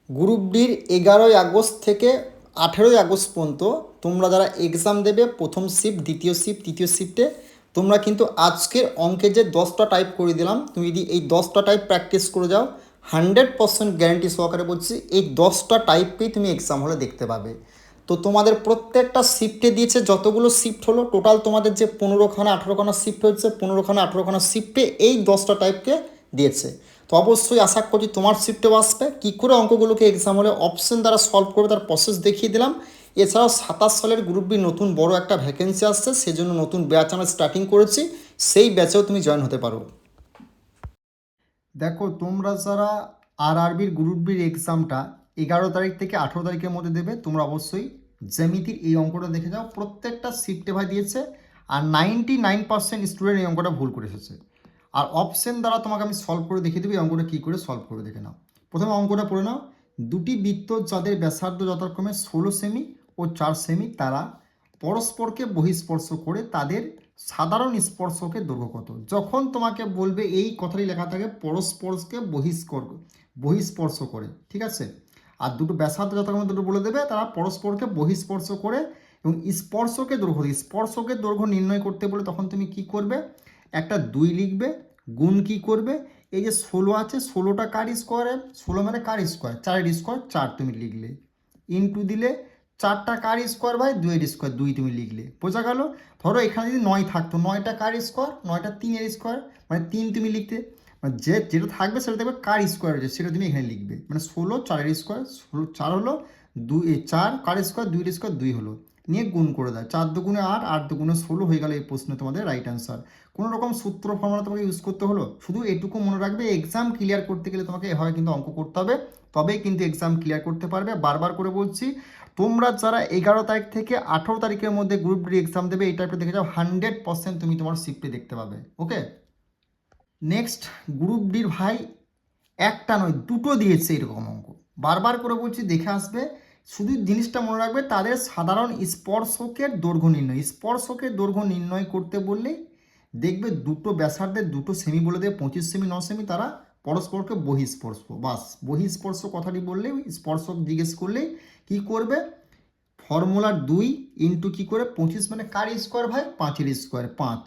Group ডির 11ই August থেকে 18ই August পর্যন্ত তোমরা যারা এক্সাম দেবে প্রথম শিফট, দ্বিতীয় শিফট, তৃতীয় শিফটে তোমরা কিন্তু আজকের অঙ্কে যে 10টা টাইপ করে দিলাম, তুমি যদি এই 10টা টাইপ প্র্যাকটিস করে যাও 100% গ্যারান্টি সহকারে বলছি এই 10টা টাইপকেই তুমি এক্সাম হলে দেখতে পাবে। তো তোমাদের প্রত্যেকটা শিফটে দিয়েছে, যতগুলো শিফট হলো টোটাল তোমাদের যে 15খানা 18খানা শিফট হচ্ছে, 15খানা 18খানা শিফটে এই 10টা টাইপকে দিয়েছে। তো অবশ্যই আশা করি তোমার শিফটেও আসবে। কী করে অঙ্কগুলোকে এক্সাম হলে অপশন দ্বারা সলভ করবে তার প্রসেস দেখিয়ে দিলাম। এছাড়াও 27 সালের গ্রুপ বি নতুন বড় একটা ভ্যাকেন্সি আসছে, সেজন্য নতুন ব্যাচ আমরা স্টার্টিং করেছি, সেই ব্যাচেও তুমি জয়েন হতে পারো। দেখো, তোমরা যারা আরআরবির গ্রুপ বির এক্সামটা 11 তারিখ থেকে 18 তারিখের মধ্যে দেবে, তোমরা অবশ্যই জ্যামিতির এই অঙ্কটা দেখে যাও। প্রত্যেকটা শিফটে ভাই দিয়েছে, আর 99% স্টুডেন্ট এই অঙ্কটা ভুল করে এসেছে। আর অপশন দ্বারা তোমাকে আমি সলভ করে দেখিয়ে দেবো এই অঙ্কটা কী করে সলভ করে দেখে নাও। প্রথমে অঙ্কটা পড়ে নাও। দুটি বৃত্ত যাদের ব্যাসার্ধ যথাক্রমে 16 সেমি ও 4 সেমি, তারা পরস্পরকে বহিঃস্পর্শ করে তাদের সাধারণ স্পর্শকের দৈর্ঘ্য কত। যখন তোমাকে বলবে এই কথাটি লেখা থাকে পরস্পরকে বহিঃস্পর্শ করে, ঠিক আছে, আর দুটো ব্যাসার্ধ যথাক্রমে দুটো বলে দেবে তারা পরস্পরকে বহিঃস্পর্শ করে এবং স্পর্শকের দৈর্ঘ্য নির্ণয় করতে বলে তখন তুমি কি করবে, একটা 2 লিখবে, গুণ কি করবে, এই যে 16 আছে, 16টা কার স্কোয়ারে, 16 মানে কার স্কোয়ার, 4-এর স্কোয়ার 4 তুমি লিখলে, ইনটু দিলে 4টা কার স্কোয়ার বাই 2-এর স্কোয়ার 2 তুমি লিখলে, বোঝা গেল। ধরো এখানে যদি 9 থাকতো, 9টা কার স্কোয়ার, 9টা 3-এর স্কোয়ার মানে 3 তুমি লিখতে, মানে যেটা থাকবে সেটা দেখবে কার স্কোয়ার হচ্ছে সেটা তুমি এখানে লিখবে, মানে 16 4-এর স্কোয়ার, 16 4 হলো 2, 4 কার স্কোয়ার 2-এর স্কোয়ার 2 হলো, নিয়ে গুণ করে দেয়, 4 দুগুণে 8, 8 দুগুণে 16 হয়ে গেল এই প্রশ্নে তোমাদের রাইট অ্যান্সার। কোনো রকম সূত্র ফর্মুলা তোমাকে ইউজ করতে হলো, শুধু এটুকু মনে রাখবে এক্সাম ক্লিয়ার করতে গেলে তোমাকে এভাবে কিন্তু অঙ্ক করতে হবে, তবেই কিন্তু এক্সাম ক্লিয়ার করতে পারবে। বারবার করে বলছি, তোমরা যারা 11 তারিখ থেকে 18 তারিখের মধ্যে গ্রুপ ডি এক্সাম দেবে এই টাইপটা দেখে যাও, 100% তুমি তোমার শিফটে দেখতে পাবে। ওকে, নেক্সট গ্রুপ ডির ভাই একটা নয় দুটো দিয়েছে এরকম অঙ্ক, বারবার করে বলছি দেখে আসবে। শুধু জিনিসটা মনে রাখবে তাদের সাধারণ স্পর্শকের দৈর্ঘ্য নির্ণয় করতে বললেই দেখবে দুটো ব্যাসার্ধের দুটো সেমি বলে দেবে, 25 সেমি 9 সেমি, তারা পরস্পরকে বহিঃস্পর্শ, বাস বহিঃস্পর্শ কথাটি বললেই স্পর্শক জিজ্ঞেস করলেই কি করবে, ফর্মুলার 2 ইন্টু কী করে 25 মানে কার স্কোয়ার ভাই 5-এর স্কোয়ার 5,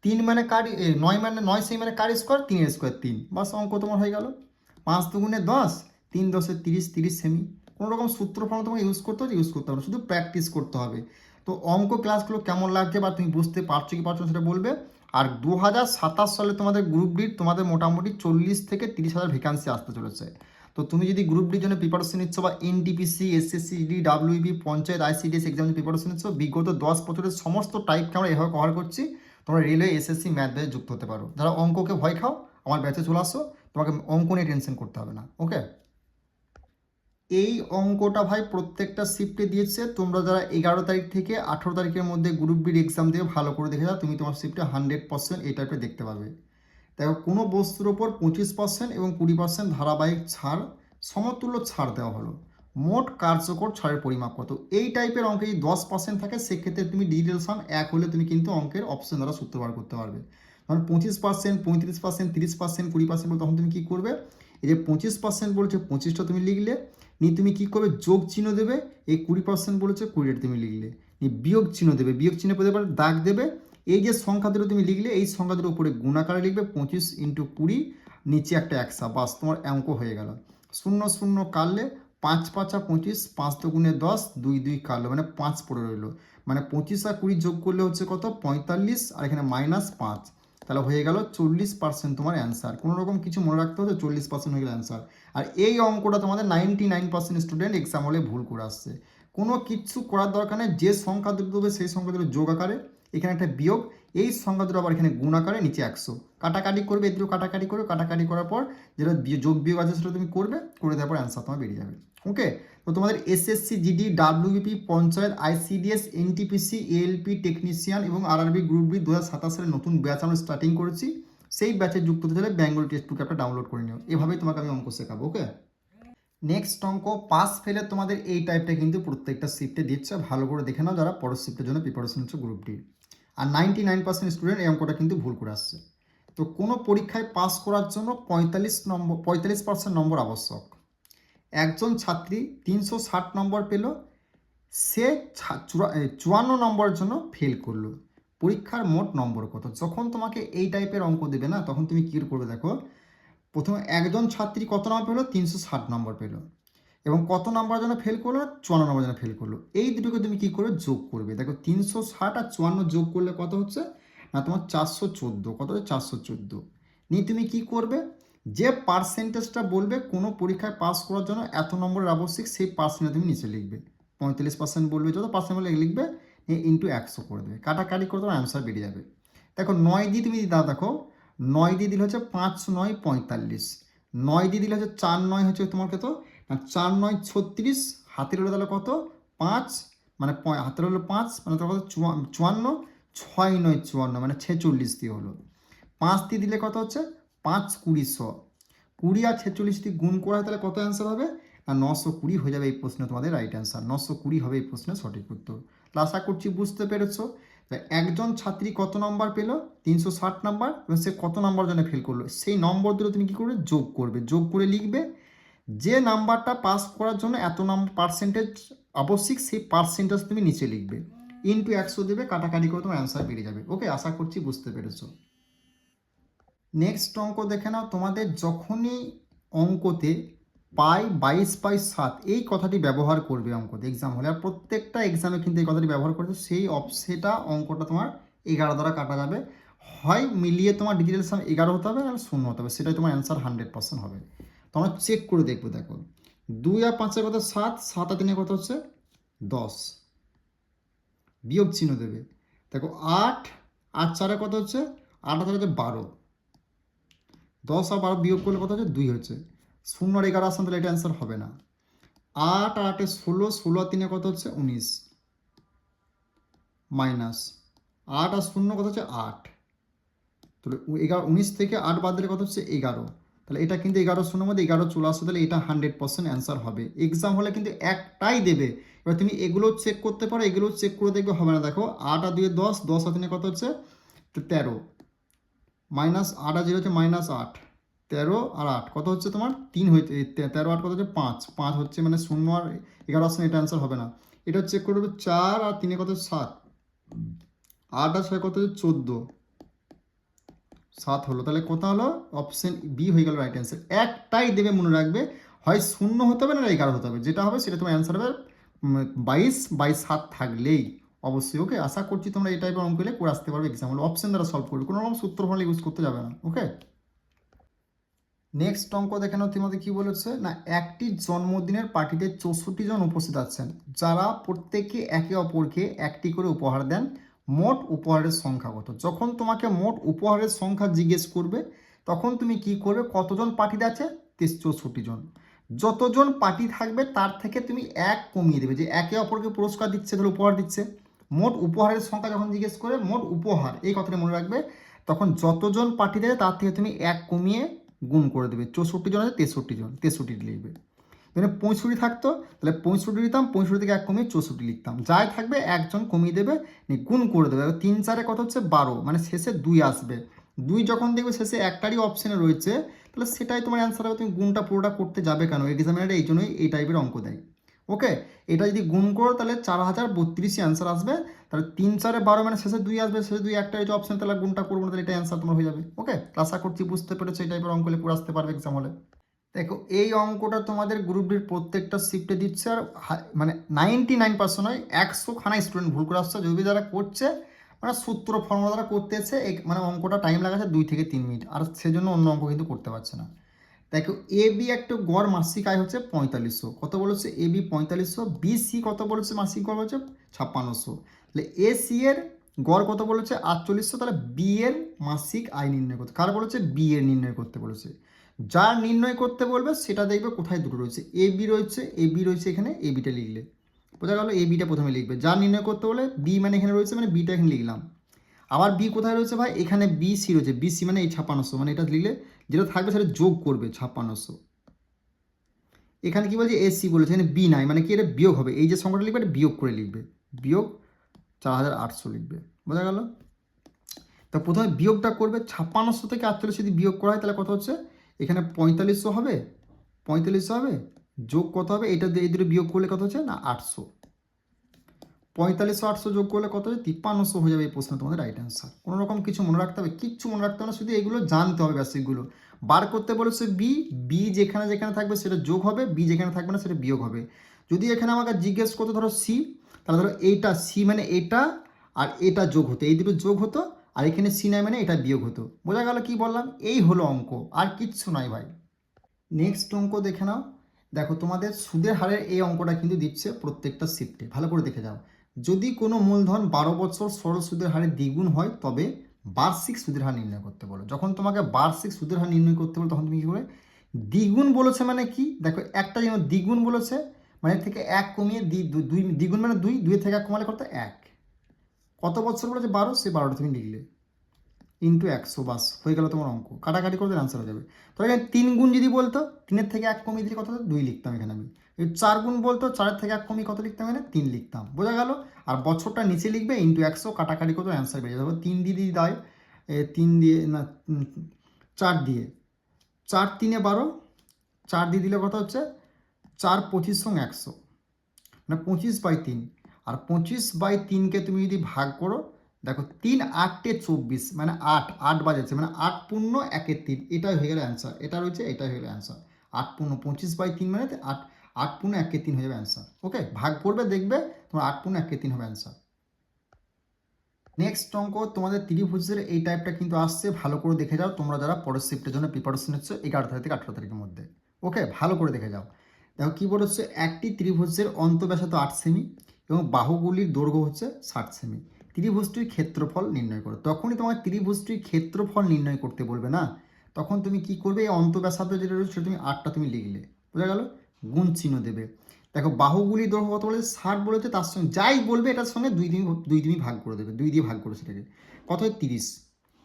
3 মানে কার 9 মানে 9 সেমি মানে কার স্কোয়ার 3-এর স্কোয়ার 3, বাস অঙ্ক তোমার হয়ে গেল। 5 দুগুণে 10, 3 10 30, 30 সেমি। কোনো রকম সূত্র ফর্ম তোমাকে ইউজ করতে হবে, শুধু প্র্যাকটিস করতে হবে। তো অঙ্ক ক্লাসগুলো কেমন লাগছে বা তুমি বুঝতে পারছো কি পারছো সেটা বলবে। আর 2027 সালে তোমাদের গ্রুপ ডির তোমাদের মোটামুটি 40 থেকে 30 হাজার ভ্যাকান্সি আসতে চলেছে। তো তুমি যদি গ্রুপ ডির জন্য প্রিপারেশন নিচ্ছ বা NTPC SSC GD WB panchayat ICDS এক্সামের প্রিপারেশন নিচ্ছ, বিগত 10 বছরের সমস্ত টাইপকে আমরা এভাবে কভার করছি। তোমরা রেলওয়ে এসএসসি ম্যাথ ব্যাচে যুক্ত হতে পারো। যারা অঙ্ককে ভয় খাও আমার ব্যাচে চলে আসো, তোমাকে অঙ্ক নিয়ে টেনশন করতে হবে না। ওকে, এই অঙ্কটা ভাই প্রত্যেকটা শিফটে দিয়েছে। তোমরা যারা 11 তারিখ থেকে 18 তারিখের মধ্যে গ্রুপ বির এক্সাম দিয়ে ভালো করে দেখে যাও, তুমি তোমার শিফটে 100% এই টাইপের দেখতে পাবে। দেখো, কোনো বস্তুর ওপর 25% এবং 20% ধারাবাহিক ছাড়, সমতুল্য ছাড় দেওয়া হলো, মোট কার্যকর ছাড়ের পরিমাপ কত। এই টাইপের অঙ্কে যদি 10% থাকে সেক্ষেত্রে তুমি ডিজিটাল সাম 1 হলে তুমি কিন্তু অঙ্কের অপশন দ্বারা সূত্র বার করতে পারবে। কারণ 25%, 35%, 30%, 20% বলে তখন তুমি কী করবে, এই যে 25% বলছে 25টা তুমি লিখলে, নিয়ে তুমি কী করবে যোগ চিহ্ন দেবে, এই 20% বলেছে 20টা তুমি লিখলে, নিয়ে বিয়োগ চিহ্ন দেবে, বিয়োগ চিহ্ন পেতে পারে দাগ দেবে, এই যে সংখ্যা দুটো তুমি লিখলে এই সংখ্যা দুটোর উপরে গুণাকারে লিখবে 25 × 20, নিচে একটা একশা, বাস তোমার অঙ্ক হয়ে গেল। 0 0 কাটলে 5 5 25, 5 দুগুণে 10, 2 2 কাটলো মানে 5 পড়ে রইলো, মানে 25 আর 20 যোগ করলে হচ্ছে কত 45, আর এখানে -5, তাহলে হয়ে গেল 40% তোমার অ্যান্সার। কোনো রকম কিছু মনে রাখতে হতো, 40% হয়ে গেল অ্যান্সার। আর এই অঙ্কটা তোমাদের 99% স্টুডেন্ট এক্সাম হলে ভুল করে আসছে। কোনো কিছু করার দরকার নেই, যে সংখ্যা দুটো দেবে সেই সংখ্যা দুটো যোগ আকারে, এখানে একটা বিয়োগ, এই সংখ্যা দুটো আবার এখানে গুণ আকারে, নিচে 100, কাটাকাটি করবে, এগুলো কাটাকাটি করবে, কাটাকাটি করার পর যেটা যোগ বিয়োগ আছে সেটা তুমি করবে, করে দেওয়ার পর অ্যান্সার তোমার বেরিয়ে যাবে। ওকে, তো তোমাদের SSC GD WBP panchayat ICDS NTPC ALP technician এবং আরআরবি গ্রুপ বি 2027 সালে নতুন ব্যাচ আমরা স্টার্টিং করেছি, সেই ব্যাচে যুক্ত হতে হলে বেঙ্গল টেক্সট বুক একটা ডাউনলোড করে নিও। এভাবেই তোমাকে আমি অঙ্ক শেখাবো। ওকে, নেক্সট অঙ্ক পাস ফেলে তোমাদের এই টাইপটা কিন্তু প্রত্যেকটা শিফটে দিচ্ছে, ভালো করে দেখে নাও যারা পরের শিফটের জন্য প্রিপারেশন হচ্ছে গ্রুপ ডি। আর 99% স্টুডেন্ট এই অঙ্কটা কিন্তু ভুল করে আসছে। তো কোনো পরীক্ষায় পাস করার জন্য 45% নম্বর আবশ্যক। একজন ছাত্রী 360 নম্বর পেল, সে 54 নম্বরের জন্য ফেল করলো, পরীক্ষার মোট নম্বর কত? যখন তোমাকে এই টাইপের অঙ্ক দেবে না, তখন তুমি কী করবে দেখো, প্রথমে একজন ছাত্রী কত নম্বর পেলো? 360 নম্বর পেলো, এবং কত নম্বরের জন্য ফেল করলো? 54 নম্বরের জন্য ফেল করলো। এই দুটোকে তুমি কী করবে? যোগ করবে। দেখো 360 আর 54 যোগ করলে কত হচ্ছে না, তোমার 414। কত হচ্ছে? 414। নিয়ে তুমি কি করবে, যে পার্সেন্টেজটা বলবে কোনো পরীক্ষায় পাস করার জন্য এত নম্বরের আবশ্যিক, সেই পার্সেন্টে তুমি নিচে লিখবে। 45% বলবে, যত পার্সেন্ট বলে লিখবে, নিয়ে ইন্টু 100 করে দেবে, কাটাকাটি করে তোমার অ্যান্সার বেরিয়ে যাবে। দেখো 9 দিয়ে তুমি দাও, দেখো 9 দিয়ে দিলে হচ্ছে 5 9 45, 9 দিয়ে দিলে হচ্ছে 4 9 হচ্ছে তোমার কত না, 4 9 36, হাতের হলো তাহলে কত 5, মানে হাতের হলো 5, মানে তার কত 54, 6 9 54, মানে 46 দিয়ে হলো। 5 দিয়ে দিলে কত হচ্ছে 5 20 100, 20 আর 46 দিয়ে গুণ করা হয়, তাহলে কত অ্যান্সার হবে? আর 920 হয়ে যাবে এই প্রশ্নে তোমাদের রাইট অ্যান্সার। 920 হবে এই প্রশ্নের সঠিক উত্তর। আশা করছি বুঝতে পেরেছো। একজন ছাত্রী কত নম্বর পেল? 360 নম্বর, এবং সে কত নম্বর জন্য ফেল করলো, সেই নম্বর দুটো তুমি কী করবে? যোগ করবে। যোগ করে লিখবে যে নাম্বারটা পাস করার জন্য এত নম্বর পার্সেন্টেজ আবশ্যিক, সেই পার্সেন্টেজ তুমি নিচে লিখবে, ইন্টু 100 দেবে, কাটাকাটি করে তোমার অ্যান্সার বেরিয়ে যাবে। ওকে, আশা করছি বুঝতে পেরেছো। নেক্সট অঙ্ক দেখে নাও। তোমাদের যখনই অঙ্কতে পাই 22/7 এই কথাটি ব্যবহার করবে অঙ্কতে, এক্সাম হলে, আর প্রত্যেকটা এক্সামে কিন্তু এই কথাটি ব্যবহার করবে, সেটা অঙ্কটা তোমার 11 দ্বারা কাটা যাবে। হয় মিলিয়ে তোমার ডিজিটাল সাম 11 হতে হবে, আর 0 হতে হবে, সেটাই তোমার অ্যান্সার 100% হবে। তোমরা চেক করে দেখবো। দেখো 2 আর 5 কত? 7, 7 আর 3 কত হচ্ছে? 10, বিয়োগ চিহ্ন দেবে। দেখো 8 আর 4 কত হচ্ছে? 8 আর 4 হচ্ছে 12, 10 আর 12 বিয়োগ করলে কত হচ্ছে? 2 হচ্ছে। 0 আর 11 আসলে তাহলে এটা অ্যান্সার হবে না। 8 আর 8 16, 16 আর 3 কত হচ্ছে? 19, মাইনাস 8 আর 0 কত হচ্ছে? 8, তাহলে 19 থেকে 8 বাদ দিলে কত হচ্ছে? 11, তাহলে এটা কিন্তু 11 0 মধ্যে 11 চলে আসছে, তাহলে এটা 100% অ্যান্সার হবে। এক্সাম হলে কিন্তু একটাই দেবে। এবার তুমি এগুলো চেক করতে পারো, এগুলো চেক করে দেখবে, হবে না। দেখো 8 আর 2 10, 10 আর 3 কত হচ্ছে? 13, মাইনাস 8 আর 0 হচ্ছে -8, 13 আর 8 কত হচ্ছে তোমার? 3 হয়েছে। 13 8 কত হচ্ছে? 5, 5 হচ্ছে, মানে 0 আর 11 আসছে, এটা অ্যান্সার হবে না। এটা চেক করবে 4 আর 3 কত? 7, 8 আর 6 কত হচ্ছে? 14, 7 হলো। তাহলে কোথা হলো? অপশন বি হয়ে গেল রাইট অ্যান্সার। একটাই দেবে, মনে রাখবে, হয় 0 হতে হবে না 11 হতে হবে, যেটা হবে সেটা তোমার অ্যান্সার হবে 22/7 থাকলেই অবশ্যই। ওকে, আশা করছি তোমরা এই টাইপের অঙ্ক করে আসতে পারবে এক্সাম হলে, অপশন দ্বারা সলভ করবে, কোনো রকম সূত্র ফলে ইউজ করতে যাবে না। ওকে, নেক্সট অঙ্ক দেখে নাও। তোমাদের কি বলেছে না, একটি জন্মদিনের পার্টিতে 64 জন উপস্থিত আছেন, যারা প্রত্যেকে একে অপরকে একটি করে উপহার দেন। মোট উপহারের সংখ্যা কত? যখন তোমাকে মোট উপহারের সংখ্যা জিজ্ঞেস করবে, তখন তুমি কি করবে? কতজন পার্টিতে আছে? 64 জন। যতজন পার্টি থাকবে তার থেকে তুমি এক কমিয়ে দেবে, যে একে অপরকে পুরস্কার দিচ্ছে, ধরো উপহার দিচ্ছে। মোট উপহারের সংখ্যা যখন জিজ্ঞেস করে, মোট উপহার, এই কথাটা মনে রাখবে, তখন যতজন পার্টি দেবে তার থেকে তুমি এক কমিয়ে গুণ করে দেবে। 64 জন আছে, 63 জন, 63 লিখবে। মানে 65 থাকতো, তাহলে 65 লিখতাম, 65 থেকে এক কমিয়ে 64 লিখতাম। যাই থাকবে একজন কমিয়ে দেবে, গুণ করে দেবে। 3 4 কত হচ্ছে? 12, মানে শেষে 2 আসবে। 2 যখন দেখবে শেষে একটারই অপশানে রয়েছে, তাহলে সেটাই তোমার অ্যান্সার হবে। তুমি গুণটা পুরোটা করতে যাবে কেন? এক্সামিনারে এই জন্যই এই টাইপের অঙ্ক দেয়। ওকে, এটা যদি গুণ করো তাহলে 4032 অ্যান্সার আসবে। তাহলে 3 4 12, মানে শেষে 2 আসবে, শেষে 2 একটা এই যে অপশন, তাহলে গুণটা করবো না, তাহলে এটা অ্যান্সার তোমার হয়ে যাবে। ওকে, আশা করছি বুঝতে পেরেছো। এই টাইপের অঙ্ক করে আসতে পারবে এক্সাম হলে। দেখো এই অঙ্কটা তোমাদের গ্রুপ ডির প্রত্যেকটা শিফটে দিচ্ছে, আর মানে 99% নয়, 100খানা স্টুডেন্ট ভুল করে আসছে। যদি যারা করছে, মানে সূত্র ফর্মুলা দ্বারা করতে এসে মানে অঙ্কটা টাইম লাগাচ্ছে 2 থেকে 3 মিনিট, আর সেজন্য অন্য অঙ্ক কিন্তু করতে পারছে না। দেখো এ বি একটা গড় মাসিক আয় হচ্ছে 4500, কত বলেছে? এ বি 4500, বি সি কত বলেছে? মাসিক গড় হচ্ছে 5600। তাহলে এ সি এর গড় কত বলেছে? 4800। তাহলে বি এর মাসিক আয় নির্ণয় করতে, কার বলেছে? বি এর নির্ণয় করতে বলেছে। যার নির্ণয় করতে বলবে সেটা দেখবে কোথায় দুটো রয়েছে, এ বি রয়েছে, এ বি রয়েছে এখানে, এ বিটা লিখলে বোঝা গেল। এ বিটা প্রথমে লিখবে, যার নির্ণয় করতে বলে বি মানে এখানে রয়েছে, মানে বিটা এখানে লিখলাম। আবার বি কোথায় রয়েছে ভাই? এখানে বি সি রয়েছে, বি সি মানে এই 5600, মানে এটা লিখলে যেটা থাকবে সেটা যোগ করবে 5600। এখানে কি বলছে? এসি বলেছে, এখানে বি নাই, মানে কি এটা বিয়োগ হবে। এই যে সংখ্যাটা লিখবে এটা বিয়োগ করে লিখবে, বিয়োগ 4800 লিখবে, বোঝা গেল। তো প্রথমে বিয়োগটা করবে, 5600 থেকে 48 যদি বিয়োগ করা হয় তাহলে কত হচ্ছে? এখানে 4500 হবে, 4500 হবে, যোগ কত হবে, এটা দিয়ে এই দুটো বিয়োগ করলে কত হচ্ছে না 800, 4500 800 যোগ করলে কত হচ্ছে 5300 হয়ে যাবে এই প্রশ্ন তোমাদের রাইট অ্যান্সার। কোনো রকম কিছু মনে রাখতে হবে, কিচ্ছু মনে রাখতে হবে না, শুধু এগুলো জানতে হবে বেসিকগুলো। বার করতে বলেছে বি, বি যেখানে যেখানে থাকবে সেটা যোগ হবে, বি যেখানে থাকবে না সেটা বিয়োগ হবে। যদি এখানে আমাকে জিজ্ঞেস করতো ধরো সি, তাহলে ধরো এইটা সি মানে এটা আর এটা যোগ হতো, এই দুটো যোগ হতো, আর এখানে সি নাই মানে এটা বিয়োগ হতো। বোঝা গেল কি বললাম, এই হলো অঙ্ক, আর কিচ্ছু নয় ভাই। নেক্সট অঙ্ক দেখে নাও। দেখো তোমাদের সুদের হারের এই অঙ্কটা কিন্তু দিচ্ছে প্রত্যেকটা শিফটে, ভালো করে দেখে যাও। যদি কোনো মূলধন 12 বছর সরল সুদের হারে দ্বিগুণ হয় তবে বার্ষিক সুদের হার নির্ণয় করতে বলো। যখন তোমাকে বার্ষিক সুদের হার নির্ণয় করতে বলো তখন তুমি কী করে, দ্বিগুণ বলেছে মানে কি, দেখো একটা যেমন দ্বিগুণ বলেছে মানে এর থেকে এক কমিয়ে দুই, দ্বিগুণ মানে দুই, দুই থেকে এক কমালে কত এক, কত বছর বলেছে 12, সে 12টা তুমি লিখলে ইন্টু 100, বাস হয়ে গেল তোমার অঙ্ক, কাটাকাটি করতে আনসার হয়ে যাবে। তো এখানে 3 গুণ যদি বলতো 3-এর থেকে 1 কমিয়ে দিলে কত হতো 2 লিখতাম এখানে আমি। এই 4 গুণ বলতো 4-এর থেকে 1 কমিয়ে কত লিখতাম এখানে 3 লিখতাম, বোঝা গেল। আর বছরটা নিচে লিখবে ইন্টু 100, কাটাকাটি করতে অ্যান্সার বেরিয়ে যাবে। 3 দিয়ে দিয়ে দেয়, 3 দিয়ে না 4 দিয়ে, 4 3-এ 12, 4 দিয়ে দিলে কত হচ্ছে 4 25 সঙ্গে 100, মানে 25/3। আর 25/3কে তুমি যদি ভাগ করো, দেখো 3 8-এ 24, মানে 8 8 বাজাচ্ছে, মানে 8 পূর্ণ 1-এর 3, এটাই হয়ে গেল অ্যান্সার। এটা রয়েছে, এটাই হয়ে গেল অ্যান্সার। 8 পূর্ণ 25/3 মানে 8, 8 পূর্ণ 1-এর 3 হয়ে যাবে অ্যান্সার। ওকে, ভাগ করবে দেখবে তোমার 8 পূর্ণ 1-এর 3 হবে অ্যান্সার। নেক্সট অঙ্ক তোমাদের ত্রিভুজের এই টাইপটা কিন্তু আসছে, ভালো করে দেখে যাও তোমরা যারা পরের শিফটের জন্য প্রিপারেশন নিচ্ছ 11 তারিখ থেকে 18 তারিখের মধ্যে। ওকে, ভালো করে দেখে যাও। দেখো কী বলেছে, একটি ত্রিভুজের অন্তঃব্যাসার্ধ 8 সেমি এবং বাহুগুলির দৈর্ঘ্য হচ্ছে 60 সেমি। ত্রিভুজটির ক্ষেত্রফল নির্ণয় করো। তখনই তোমার ত্রিভুজটির ক্ষেত্রফল নির্ণয় করতে বলবে না, তখন তুমি কি করবে, এই অন্তঃব্যাসার্ধ যেটা রয়েছে সেটা তুমি 8টা তুমি লিখলে, বোঝা গেল, গুণ চিহ্ন দেবে। দেখো বাহুগুলির দৈর্ঘ্য কত বলেছে 60 বলেছে, তার সঙ্গে যাই বলবে এটার সঙ্গে দুই তুমি ভাগ করে দেবে, 2 দিয়ে ভাগ করে সেটাকে, কত হয় 30,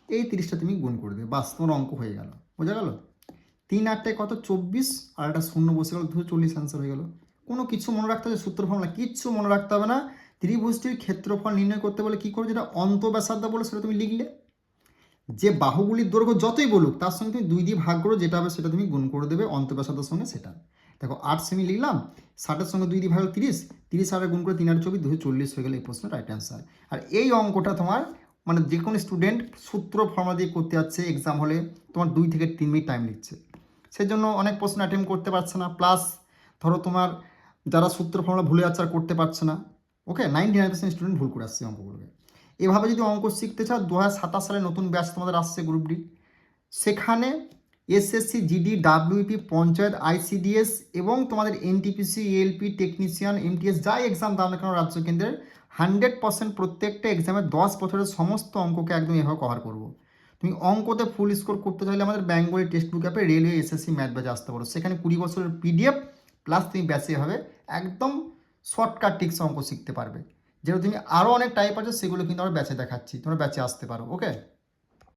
এই 30টা তুমি গুণ করে দেবে, বাস তোমার অঙ্ক হয়ে গেল, বোঝা গেল। 3 8-টায় কত 24, আর একটা শূন্য বসে গেল, 240 অ্যান্সার হয়ে গেল। কোনো কিছু মনে রাখতে হবে, সূত্র ফর্মুলা কিচ্ছু মনে রাখতে হবে না। ত্রিভুজটির ক্ষেত্রফল নির্ণয় করতে বলে কী করবে, যেটা অন্তঃব্যাসার্ধ বলে সেটা তুমি লিখলে, যে বাহুগুলির দৈর্ঘ্য যতই বলুক তার সঙ্গে তুমি 2 দিয়ে ভাগ করো, যেটা হবে সেটা তুমি গুণ করে দেবে অন্তঃব্যাসার্ধের সঙ্গে সেটা। দেখো 8 সেমি লিখলাম, 60-এর সঙ্গে 2 দিয়ে ভাগ 30, 30 আর গুণ করে 3 আর 24, 240 হয়ে গেলে এই প্রশ্ন রাইট অ্যান্সার। আর এই অঙ্কটা তোমার মানে যে কোনো স্টুডেন্ট সূত্র ফর্মুলা দিয়ে করতে যাচ্ছে এক্সাম হলে তোমার 2 থেকে 3 মিনিট টাইম নিচ্ছে, সেজন্য অনেক প্রশ্ন অ্যাটেম্প করতে পারছে না, প্লাস ধরো তোমার যারা সূত্র ফর্মুলা ভুলে যাচ্ছে আর করতে পারছে না। ওকে, 99% স্টুডেন্ট ভুল করে আসছে অঙ্কগুলোকে। এভাবে যদি অঙ্ক শিখতে চাও, 2027 সালে নতুন ব্যাচ তোমাদের আসছে গ্রুপ ডি, সেখানে SSC GD WP panchayat ICDS এবং তোমাদের এনটিপিসি এএলপি টেকনিশিয়ান এমটিএস যাই এক্সাম দাও না কেন রাজ্য কেন্দ্রের 100% প্রত্যেকটা এক্সামে 10 বছরের সমস্ত অঙ্ককে একদম এভাবে কভার করবো। তুমি অঙ্কতে ফুল স্কোর করতে চাইলে আমাদের বেঙ্গলি টেক্সট বুক অ্যাপে রেলওয়ে এসএসসি ম্যাথ ব্যাচে আসতে পারো, সেখানে 20 বছরের পিডিএফ প্লাস তুমি ব্যাচে হবে একদম শর্টকাট টিক্স অঙ্ক শিখতে পারবে। যেটা তুমি আরও অনেক টাইপ আছে সেগুলো কিন্তু আমরা ব্যাচে দেখাচ্ছি, তোমরা ব্যাচে আসতে পারো। ওকে।